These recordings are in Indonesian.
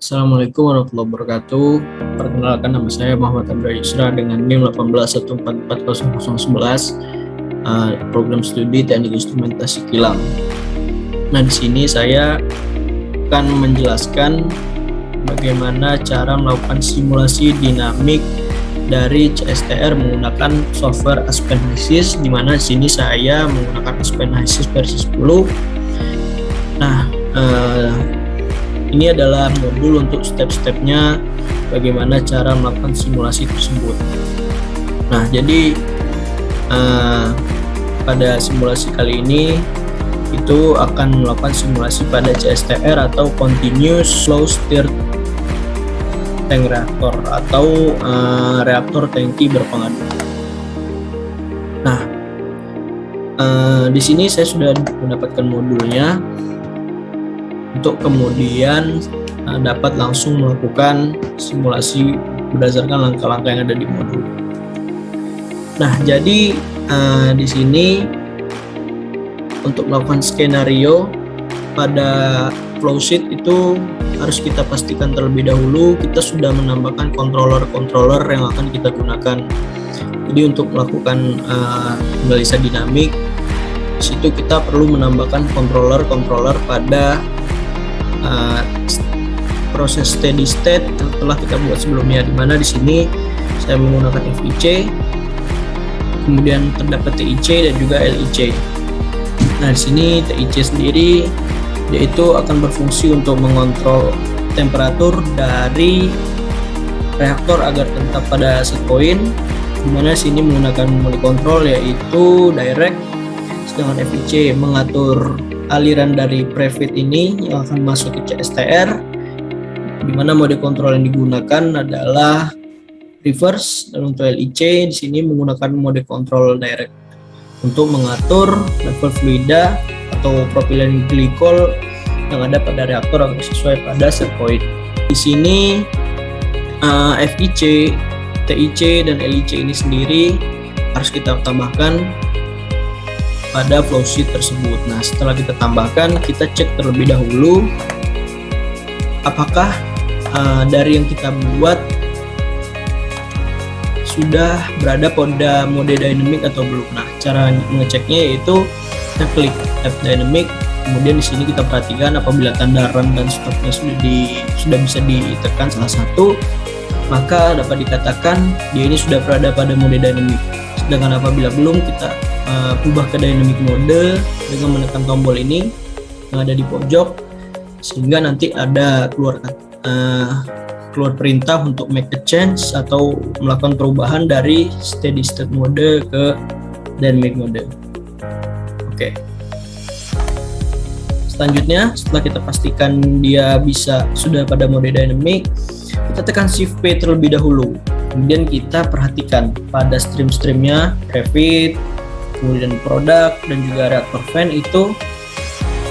Assalamualaikum warahmatullahi wabarakatuh. Perkenalkan, nama saya Muhammad Andra Yusra dengan NIM 181440011, program studi Teknik Instrumentasi Kilang. Nah, di sini saya akan menjelaskan bagaimana cara melakukan simulasi dinamik dari CSTR menggunakan software Aspen HYSYS, di mana di sini saya menggunakan Aspen HYSYS versi 10. Nah, ini adalah modul untuk step-stepnya bagaimana cara melakukan simulasi tersebut. Nah, jadi pada simulasi kali ini itu akan melakukan simulasi pada CSTR atau Continuous Slow Stirred Tank Reactor atau reaktor tangki berpengadu. Nah, di sini saya sudah mendapatkan modulnya untuk kemudian dapat langsung melakukan simulasi berdasarkan langkah-langkah yang ada di modul. Nah, jadi di sini untuk melakukan skenario pada flowsheet itu harus kita pastikan terlebih dahulu kita sudah menambahkan controller yang akan kita gunakan. Jadi untuk melakukan analisa dinamik, di situ kita perlu menambahkan controller pada proses steady state yang telah kita buat sebelumnya, di mana di sini saya menggunakan FIC, kemudian terdapat TIC dan juga LIC. Nah, di sini TIC sendiri yaitu akan berfungsi untuk mengontrol temperatur dari reaktor agar tetap pada set point, di mana sini menggunakan mode control yaitu direct, sedangkan FIC mengatur aliran dari prefeed ini yang akan masuk ke CSTR, di mana mode kontrol yang digunakan adalah reverse, dan untuk LIC di sini menggunakan mode kontrol direct untuk mengatur level fluida atau propylene glycol yang ada pada reaktor agar sesuai pada set point. Di sini FIC, TIC dan LIC ini sendiri harus kita tambahkan pada flowsheet tersebut. Nah, setelah kita tambahkan, kita cek terlebih dahulu apakah dari yang kita buat sudah berada pada mode dynamic atau belum. Nah, cara mengeceknya yaitu kita klik tab dynamic, kemudian di sini kita perhatikan apabila tanda run dan stopnya sudah bisa ditekan salah satu, maka dapat dikatakan dia ini sudah berada pada mode dynamic. Sedangkan apabila belum, kita ubah ke dynamic mode dengan menekan tombol ini yang ada di pojok, sehingga nanti ada keluar perintah untuk make a change atau melakukan perubahan dari steady state mode ke dynamic mode. Oke. Selanjutnya, setelah kita pastikan dia sudah pada mode dynamic, kita tekan shift P terlebih dahulu. Kemudian kita perhatikan pada stream-streamnya, prefeed, kemudian produk dan juga reaktor fan itu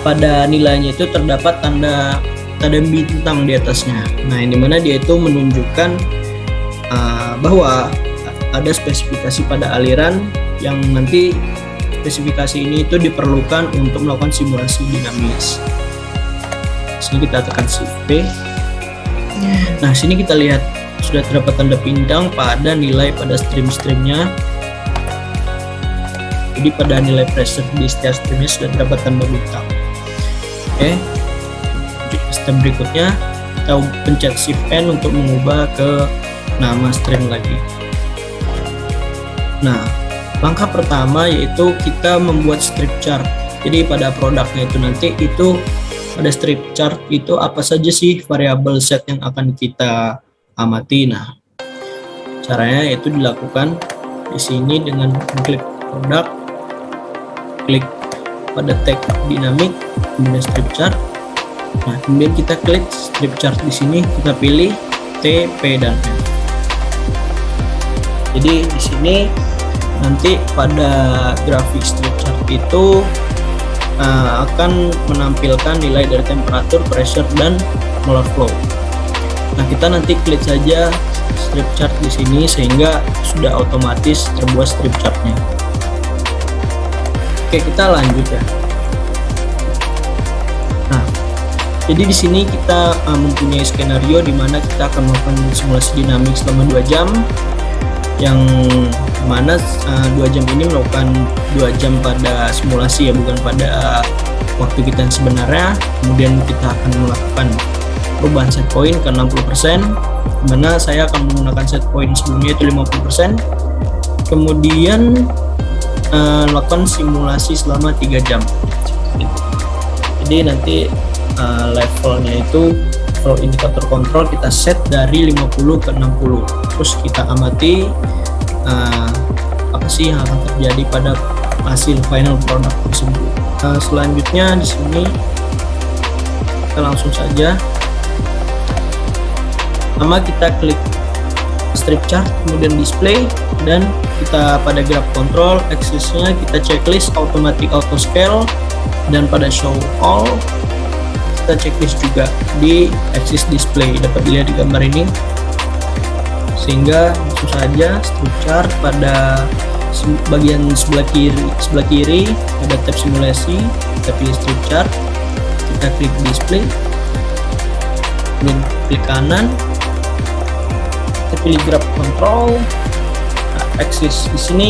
pada nilainya itu terdapat tanda bintang di atasnya. Nah, yang dimana dia itu menunjukkan bahwa ada spesifikasi pada aliran yang nanti spesifikasi ini itu diperlukan untuk melakukan simulasi dinamis. Sini kita tekan shift P. Nah, sini kita lihat sudah terdapat tanda bintang pada nilai pada stream-streamnya. Jadi pada nilai pressure di setiap streamnya sudah terdapat tanda bintang. Oke. Step berikutnya kita pencet shift N untuk mengubah ke nama stream lagi. Nah, langkah pertama yaitu kita membuat strip chart. Jadi pada produknya itu nanti itu pada strip chart itu apa saja sih variabel set yang akan kita amati. Nah, caranya yaitu dilakukan di sini dengan klik produk, klik pada tag dinamik, kemudian strip chart. Nah, kemudian kita klik strip chart di sini, kita pilih T, P dan M. Jadi di sini nanti pada grafik strip chart itu akan menampilkan nilai dari temperatur, pressure dan molar flow. Nah, kita nanti klik saja strip chart di sini sehingga sudah otomatis terbuat strip chartnya. Oke, kita lanjut ya. Nah, Jadi di sini kita mempunyai skenario di mana kita akan melakukan simulasi dinamik selama 2 jam, yang mana 2 jam ini melakukan 2 jam pada simulasi ya, bukan pada waktu kita yang sebenarnya. Kemudian kita akan melakukan perubahan set point ke 60%, dimana saya akan menggunakan set point sebelumnya itu 50%. Kemudian lakukan simulasi selama 3 jam. Jadi nanti levelnya itu flow indikator kontrol kita set dari 50 ke 60. Terus kita amati apa sih yang akan terjadi pada hasil final product tersebut. Selanjutnya di sini kita langsung saja. Pertama kita klik strip chart, kemudian display, dan kita pada graph control axisnya kita checklist automatic auto scale, dan pada show all kita checklist juga di axis display. Dapat dilihat di gambar ini, sehingga langsung saja strip chart pada bagian sebelah kiri ada tab simulasi, kita pilih strip chart, kita klik display, kemudian klik kanan, kita pilih graph control, axis di sini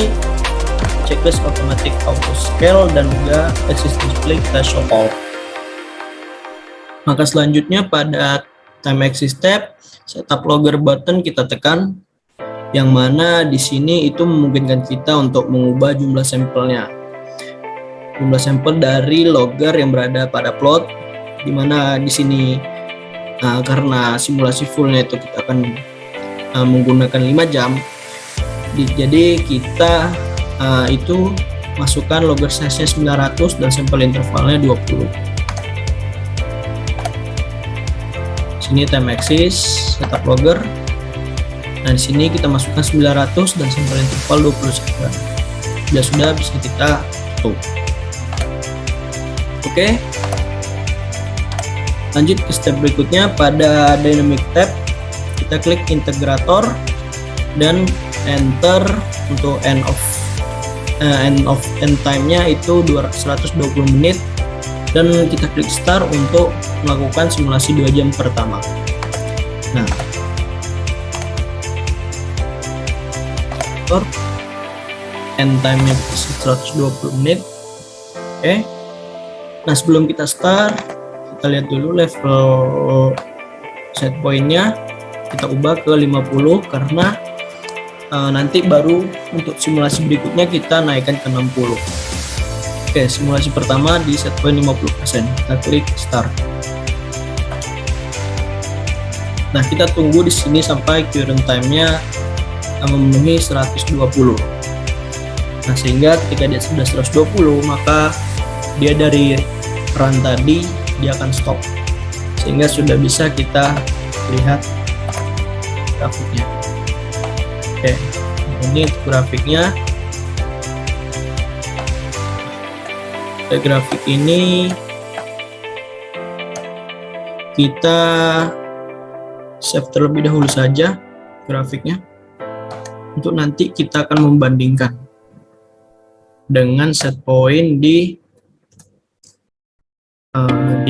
checklist automatic auto scale, dan juga axis display kita show all. Maka selanjutnya pada time axis tab setup logger button kita tekan, yang mana di sini itu memungkinkan kita untuk mengubah jumlah sampelnya, jumlah sampel dari logger yang berada pada plot, dimana di sini karena simulasi fullnya itu kita akan menggunakan 5 jam. Jadi kita itu masukkan logger size-nya 900 dan sampel intervalnya 20. Sini time axis setup logger. Nah di sini kita masukkan 900 dan sampel interval 20 saja. Sudah bisa kita tutup. Oke. Lanjut ke step berikutnya. Pada dynamic tab kita klik integrator dan enter untuk end time-nya itu 120 menit, dan kita klik start untuk melakukan simulasi 2 jam pertama. Nah, end time-nya 120 menit. Oke. Nah, sebelum kita start, kita lihat dulu level set point-nya kita ubah ke 50 karena nanti baru untuk simulasi berikutnya kita naikkan ke 60. Oke, simulasi pertama di set point 50%. Kita klik start. Nah, kita tunggu di sini sampai current time-nya memenuhi 120. Nah, sehingga ketika dia sudah 120, maka dia dari run tadi dia akan stop, sehingga sudah bisa kita lihat grafiknya. Oke, ini grafiknya. Grafik ini kita save terlebih dahulu saja grafiknya, untuk nanti kita akan membandingkan dengan set point di 60%.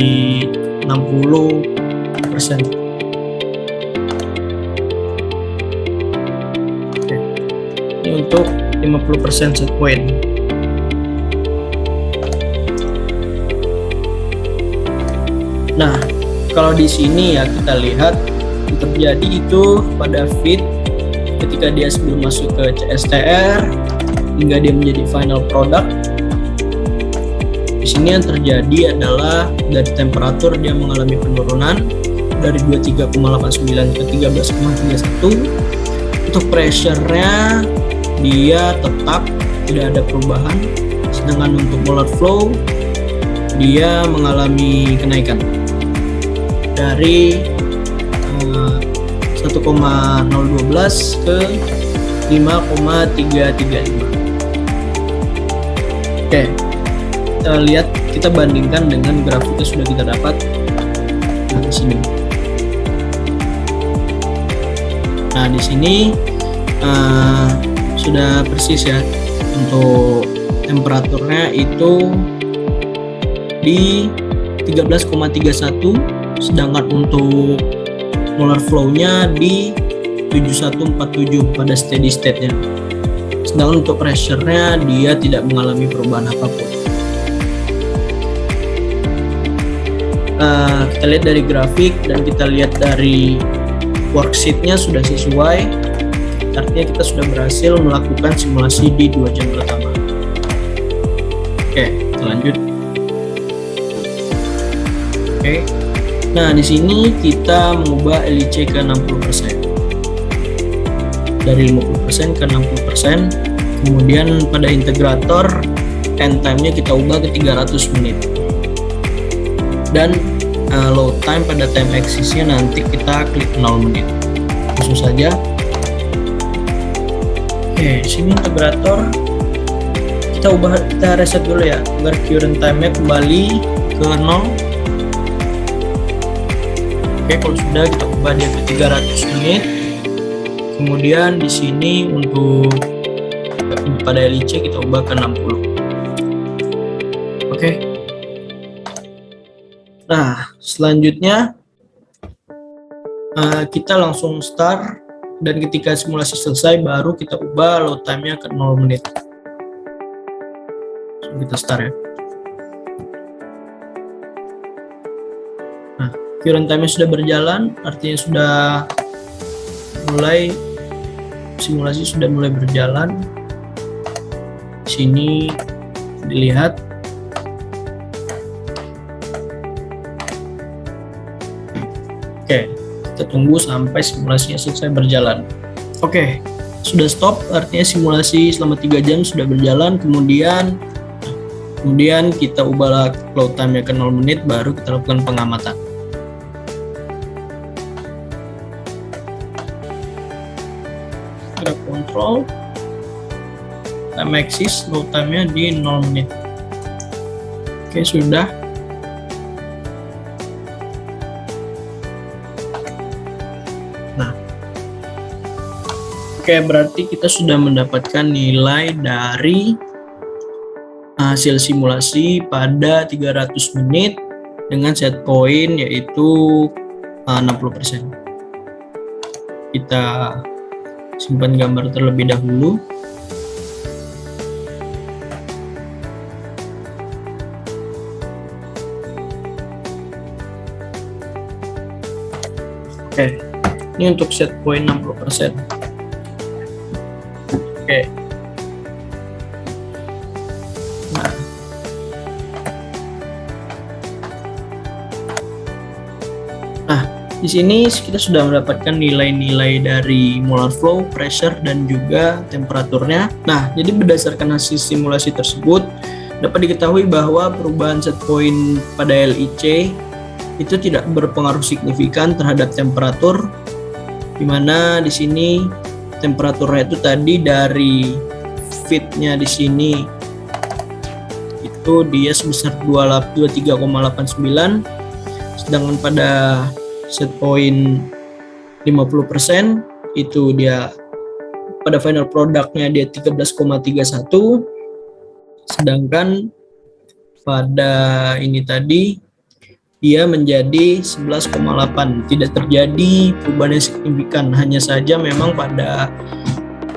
Oke. Ini untuk 50% set point. Nah, kalau di sini ya kita lihat yang terjadi itu pada feed ketika dia sebelum masuk ke CSTR hingga dia menjadi final product. Di sini yang terjadi adalah dari temperatur dia mengalami penurunan dari 23,89 ke 13,31. Untuk pressure-nya dia tetap tidak ada perubahan, sedangkan untuk molar flow dia mengalami kenaikan dari 1,012 ke 5,335. Oke, kita lihat, kita bandingkan dengan grafiknya sudah kita dapat di sini. Nah, di sini sudah persis ya, untuk temperaturnya itu di 13,31 sedangkan untuk molar flow-nya di 7147 pada steady state-nya. Sedangkan untuk pressure-nya dia tidak mengalami perubahan apapun. Kita lihat dari grafik dan kita lihat dari worksheet-nya sudah sesuai, artinya kita sudah berhasil melakukan simulasi di 2 jam pertama. Oke, kita lanjut. Oke. Nah, di sini kita mengubah LIC ke 60%. Dari 50% ke 60%. Kemudian pada integrator end time-nya kita ubah ke 300 menit. Dan load time pada time axis-nya nanti kita klik 0 menit. Langsung saja. Oke, sini integrator kita reset dulu ya, agar current time-nya kembali ke 0. Oke, kalau sudah kita ubah dia ke 300 menit. Kemudian di sini untuk pada LIC kita ubah ke 60. Oke. Nah, selanjutnya kita langsung start, dan ketika simulasi selesai baru kita ubah load time-nya ke 0 menit. So, kita start ya. Nah, current time-nya sudah berjalan, artinya sudah mulai simulasi sudah mulai berjalan. Di sini dilihat. Oke, kita tunggu sampai simulasinya selesai berjalan. Oke, sudah stop, artinya simulasi selama 3 jam sudah berjalan. Kemudian kita ubah load time-nya ke 0 menit, baru kita lakukan pengamatan. Grab control, time axis, load time-nya di 0 menit. Oke, sudah. Oke, berarti kita sudah mendapatkan nilai dari hasil simulasi pada 300 menit dengan set point yaitu 60%. Kita simpan gambar terlebih dahulu. Oke, ini untuk set point 60%. Oke. Nah, di sini kita sudah mendapatkan nilai-nilai dari molar flow, pressure, dan juga temperaturnya. Nah, jadi berdasarkan hasil simulasi tersebut, dapat diketahui bahwa perubahan set point pada LIC itu tidak berpengaruh signifikan terhadap temperatur, di mana di sini temperaturnya itu tadi dari feed-nya di sini itu dia sebesar 23,89, sedangkan pada set point 50% itu dia pada final produknya dia 13,31, sedangkan pada ini tadi dia menjadi 11,8. Tidak terjadi perubahan yang signifikan, hanya saja memang pada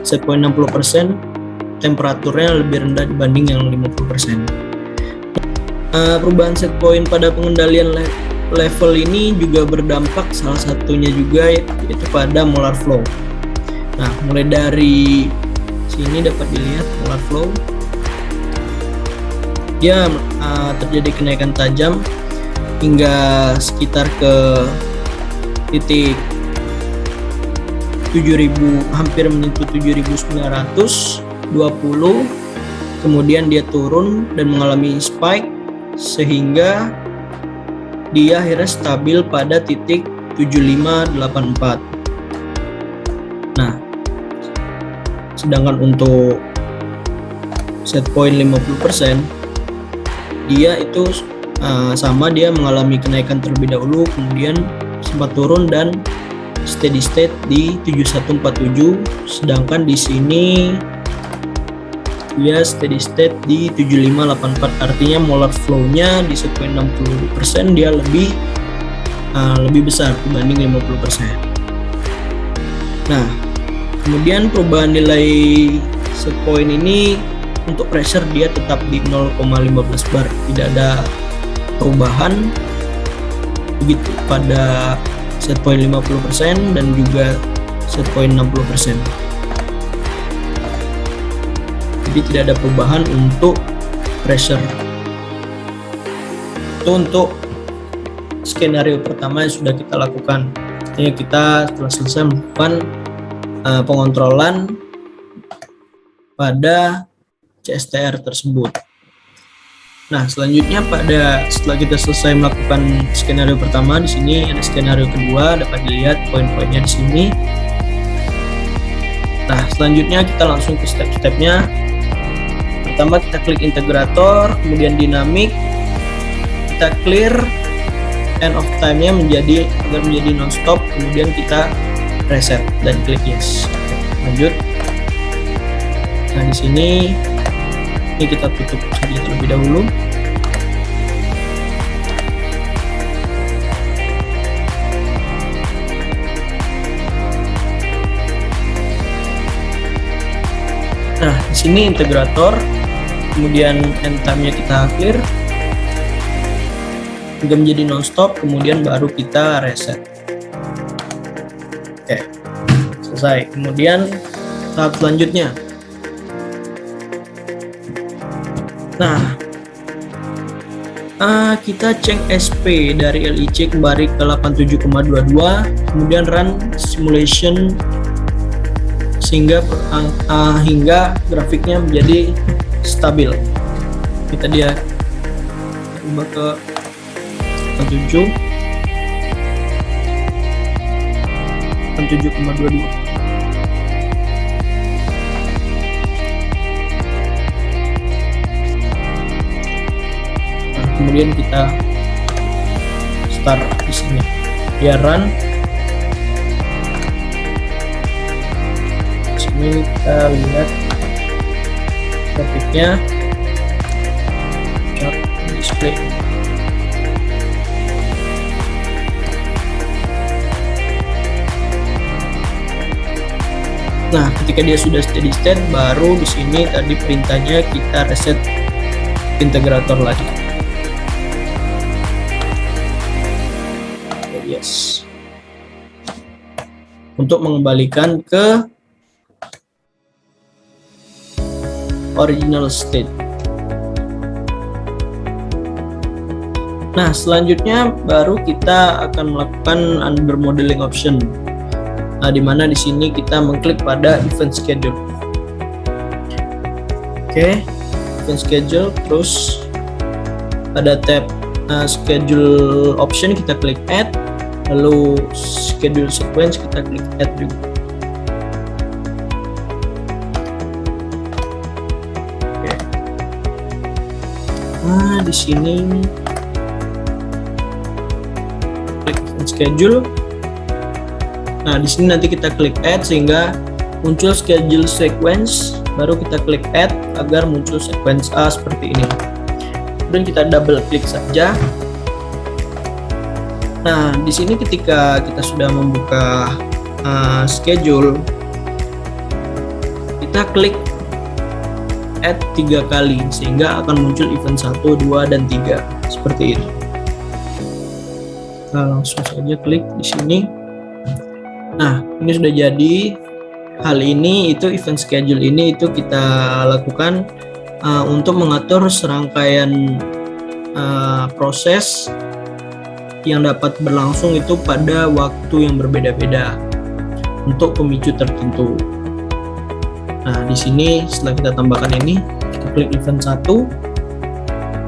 set point 60% temperaturnya lebih rendah dibanding yang 50%. Perubahan set point pada pengendalian level ini juga berdampak, salah satunya juga yaitu pada molar flow. Nah, mulai dari sini dapat dilihat molar flow dia terjadi kenaikan tajam hingga sekitar ke titik 7.000, hampir menyentuh 7.920, kemudian dia turun dan mengalami spike sehingga dia akhirnya stabil pada titik 7584. Nah, sedangkan untuk set point 50% dia itu sama, dia mengalami kenaikan terlebih dahulu, kemudian sempat turun dan steady state di 7147, sedangkan di sini dia steady state di 7584. Artinya molar flow-nya di set point 60% dia lebih lebih besar dibanding 50%. Nah, kemudian perubahan nilai set point ini untuk pressure dia tetap di 0,15 bar, tidak ada perubahan begitu pada set point 50% dan juga set point 60%. Jadi tidak ada perubahan untuk pressure. Itu untuk skenario pertama yang sudah kita lakukan. Artinya kita setelah selesai melakukan pengontrolan pada CSTR tersebut. Nah, selanjutnya setelah kita selesai melakukan skenario pertama, di sini ada skenario kedua, dapat dilihat poin-poinnya di sini. Nah, selanjutnya kita langsung ke step-stepnya. Pertama kita klik integrator, kemudian dinamik, kita clear end of time-nya agar menjadi non-stop, kemudian kita reset dan klik yes. Lanjut. Nah, di sini ini kita tutup saja terlebih dahulu. Nah, di sini integrator, kemudian end time-nya kita clear hingga menjadi non-stop, kemudian baru kita reset. Oke, selesai. Kemudian tahap selanjutnya. Nah, kita cek SP dari LIC kembali ke 87,22, kemudian run simulation hingga grafiknya menjadi stabil. Kita ubah ke 87,22. Kemudian kita start di sini, dia run. Di sini kita lihat grafiknya, chart display. Nah, ketika dia sudah steady state, baru di sini tadi perintahnya kita reset integrator lagi. Yes. Untuk mengembalikan ke original state. Nah, selanjutnya baru kita akan melakukan under modeling option. Nah, di mana di sini kita mengklik pada event schedule. Oke, event schedule, terus pada tab schedule option kita klik add. Lalu schedule sequence kita klik add juga. Oke. Nah, di sini klik schedule. Nah, di sini nanti kita klik add sehingga muncul schedule sequence, baru kita klik add agar muncul sequence A seperti ini. Kemudian kita double klik saja. Nah, di sini ketika kita sudah membuka schedule, kita klik add 3 kali sehingga akan muncul event 1, 2, dan 3 seperti ini. Kita langsung saja klik di sini. Nah, ini sudah jadi. Hal ini itu event schedule ini itu kita lakukan untuk mengatur serangkaian proses yang dapat berlangsung itu pada waktu yang berbeda-beda untuk pemicu tertentu. Nah, di sini setelah kita tambahkan ini, kita klik event 1,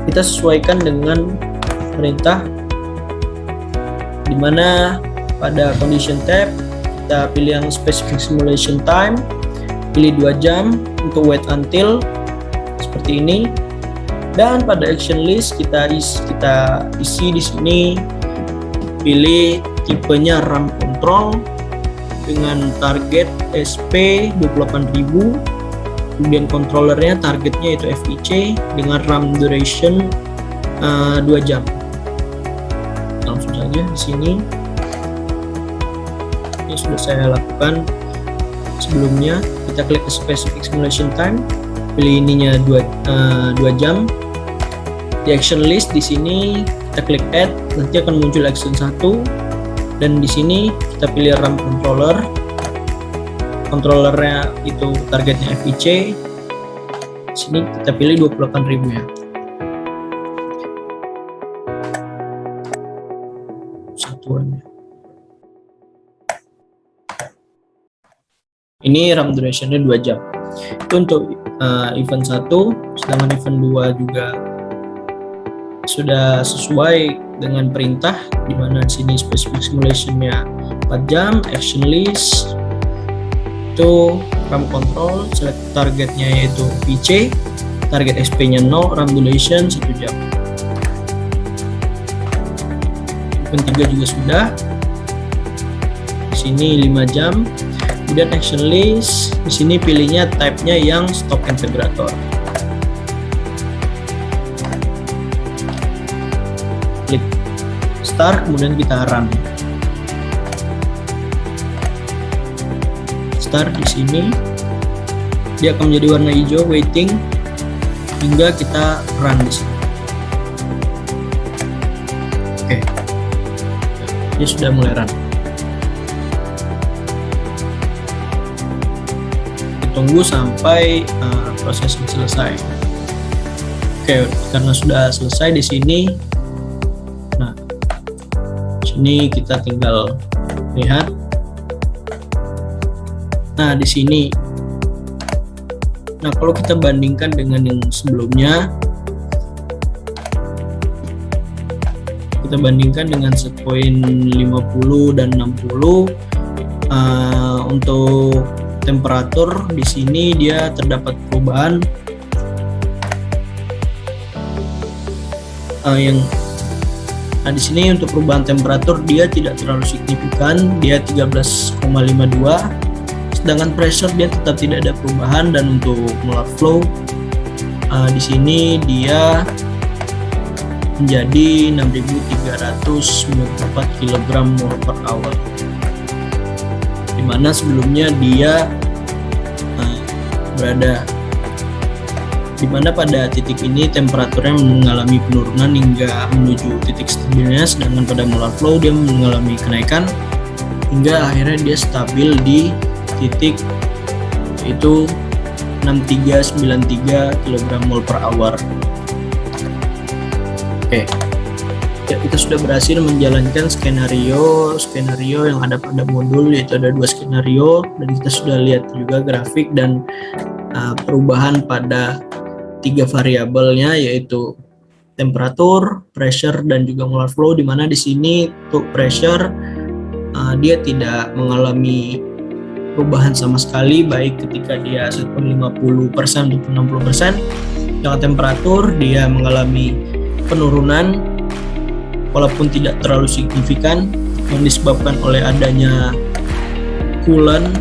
kita sesuaikan dengan perintah, di mana pada condition tab kita pilih yang specific simulation time, pilih 2 jam untuk wait until seperti ini, dan pada action list kita isi di sini, pilih tipenya RAM control dengan target SP 28.000, kemudian controllernya targetnya itu FIC dengan RAM duration 2 jam. Langsung saja aja di sini. Ini sudah saya lakukan sebelumnya. Kita klik ke specific simulation time, pilih ininya 2 jam. Di action list di sini kita klik add, nanti akan muncul action 1, dan di sini kita pilih RAM controller. Controllernya itu targetnya FIC. Di sini kita pilih 28.000 ya. Satuannya. Ini RAM durationnya 2 jam. Itu untuk event 1, sedangkan event 2 juga sudah sesuai dengan perintah, di mana di sini specific simulationnya 4 jam, action list itu RAM control, select targetnya yaitu VC, target XP-nya 0, RAM duration 1 jam. Event 3 juga sudah. Di sini 5 jam. Kemudian action list, di sini pilihnya type-nya yang stock integrator. Klik start, kemudian kita run. Start di sini, dia akan menjadi warna hijau, waiting, hingga kita run di sini. Oke, dia sudah mulai run. Tunggu sampai proses selesai. Oke, karena sudah selesai di sini. Nah, sini kita tinggal lihat. Nah, di sini. Nah, kalau kita bandingkan dengan yang sebelumnya, kita bandingkan dengan set point 50 dan 60 untuk temperatur di sini dia terdapat perubahan nah di sini untuk perubahan temperatur dia tidak terlalu signifikan, dia 13,52, sedangkan pressure dia tetap tidak ada perubahan, dan untuk molar flow di sini dia menjadi 6.394 kg/h, dimana sebelumnya dia berada dimana pada titik ini temperaturnya mengalami penurunan hingga menuju titik stabilnya, sedangkan pada molar flow dia mengalami kenaikan hingga akhirnya dia stabil di titik yaitu 6393 kg/h. Oke. Ya, kita sudah berhasil menjalankan skenario yang ada pada modul, yaitu ada 2 skenario, dan kita sudah lihat juga grafik dan perubahan pada 3 variabelnya, yaitu temperatur, pressure, dan juga molar flow, di mana di sini untuk pressure dia tidak mengalami perubahan sama sekali, baik ketika dia 50% ataupun 60%. Dengan temperatur dia mengalami penurunan walaupun tidak terlalu signifikan yang disebabkan oleh adanya coolant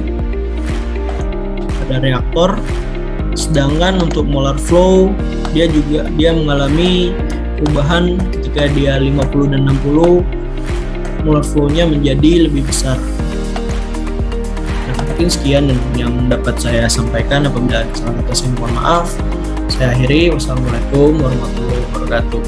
pada reaktor. Sedangkan untuk molar flow dia mengalami perubahan ketika dia 50 dan 60, molar flow-nya menjadi lebih besar. Nah, mungkin sekian yang dapat saya sampaikan. Apabila ada salah kata saya mohon maaf. Saya akhiri. Wassalamualaikum warahmatullahi wabarakatuh.